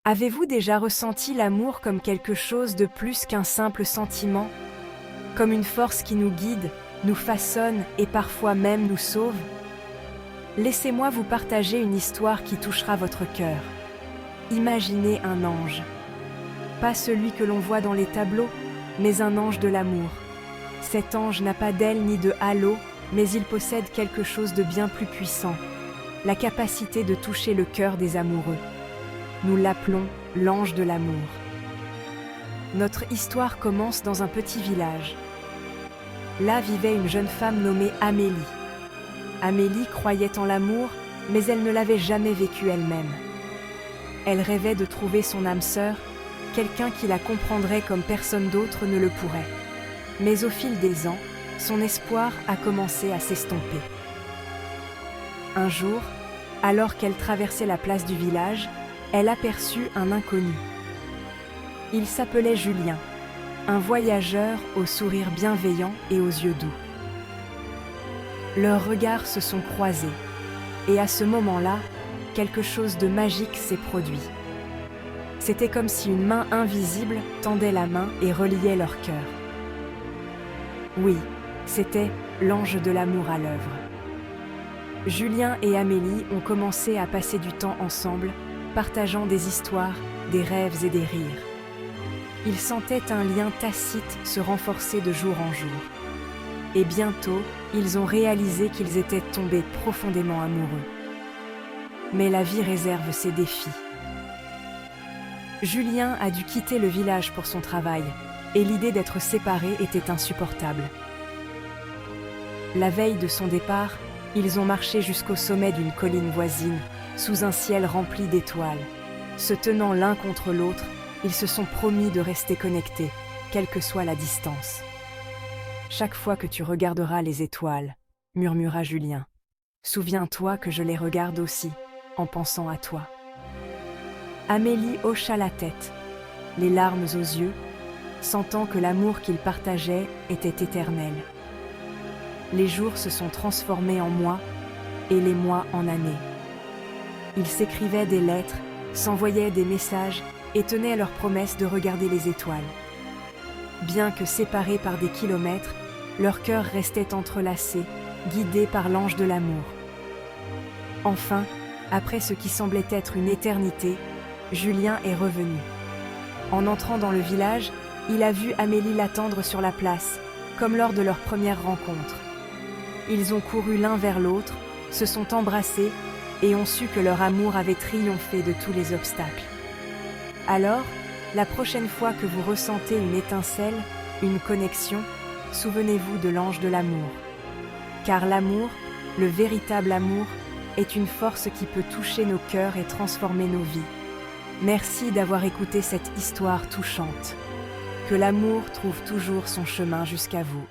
Avez-vous déjà ressenti l'amour comme quelque chose de plus qu'un simple sentiment, comme une force qui nous guide, nous façonne et parfois même nous sauve? Laissez-moi vous partager une histoire qui touchera votre cœur. Imaginez un ange. Pas celui que l'on voit dans les tableaux, mais un ange de l'amour. Cet ange n'a pas d'aile ni de halo, mais il possède quelque chose de bien plus puissant, la capacité de toucher le cœur des amoureux. Nous l'appelons l'ange de l'amour. Notre histoire commence dans un petit village. Là vivait une jeune femme nommée Amélie. Amélie croyait en l'amour, mais elle ne l'avait jamais vécu elle-même. Elle rêvait de trouver son âme sœur, quelqu'un qui la comprendrait comme personne d'autre ne le pourrait. Mais au fil des ans, son espoir a commencé à s'estomper. Un jour, alors qu'elle traversait la place du village, elle aperçut un inconnu. Il s'appelait Julien, un voyageur au sourire bienveillant et aux yeux doux. Leurs regards se sont croisés, et à ce moment-là, quelque chose de magique s'est produit. C'était comme si une main invisible tendait la main et reliait leurs cœurs. Oui, c'était l'ange de l'amour à l'œuvre. Julien et Amélie ont commencé à passer du temps ensemble, partageant des histoires, des rêves et des rires. Ils sentaient un lien tacite se renforcer de jour en jour. Et bientôt, ils ont réalisé qu'ils étaient tombés profondément amoureux. Mais la vie réserve ses défis. Julien a dû quitter le village pour son travail, et l'idée d'être séparés était insupportable. La veille de son départ, ils ont marché jusqu'au sommet d'une colline voisine, sous un ciel rempli d'étoiles. Se tenant l'un contre l'autre, ils se sont promis de rester connectés, quelle que soit la distance. « Chaque fois que tu regarderas les étoiles, » murmura Julien, « souviens-toi que je les regarde aussi, en pensant à toi. » Amélie hocha la tête, les larmes aux yeux, sentant que l'amour qu'ils partageaient était éternel. Les jours se sont transformés en mois, et les mois en années. Ils s'écrivaient des lettres, s'envoyaient des messages et tenaient leur promesse de regarder les étoiles. Bien que séparés par des kilomètres, leurs cœurs restaient entrelacés, guidés par l'ange de l'amour. Enfin, après ce qui semblait être une éternité, Julien est revenu. En entrant dans le village, il a vu Amélie l'attendre sur la place, comme lors de leur première rencontre. Ils ont couru l'un vers l'autre, se sont embrassés et ont su que leur amour avait triomphé de tous les obstacles. Alors, la prochaine fois que vous ressentez une étincelle, une connexion, souvenez-vous de l'ange de l'amour. Car l'amour, le véritable amour, est une force qui peut toucher nos cœurs et transformer nos vies. Merci d'avoir écouté cette histoire touchante. Que l'amour trouve toujours son chemin jusqu'à vous.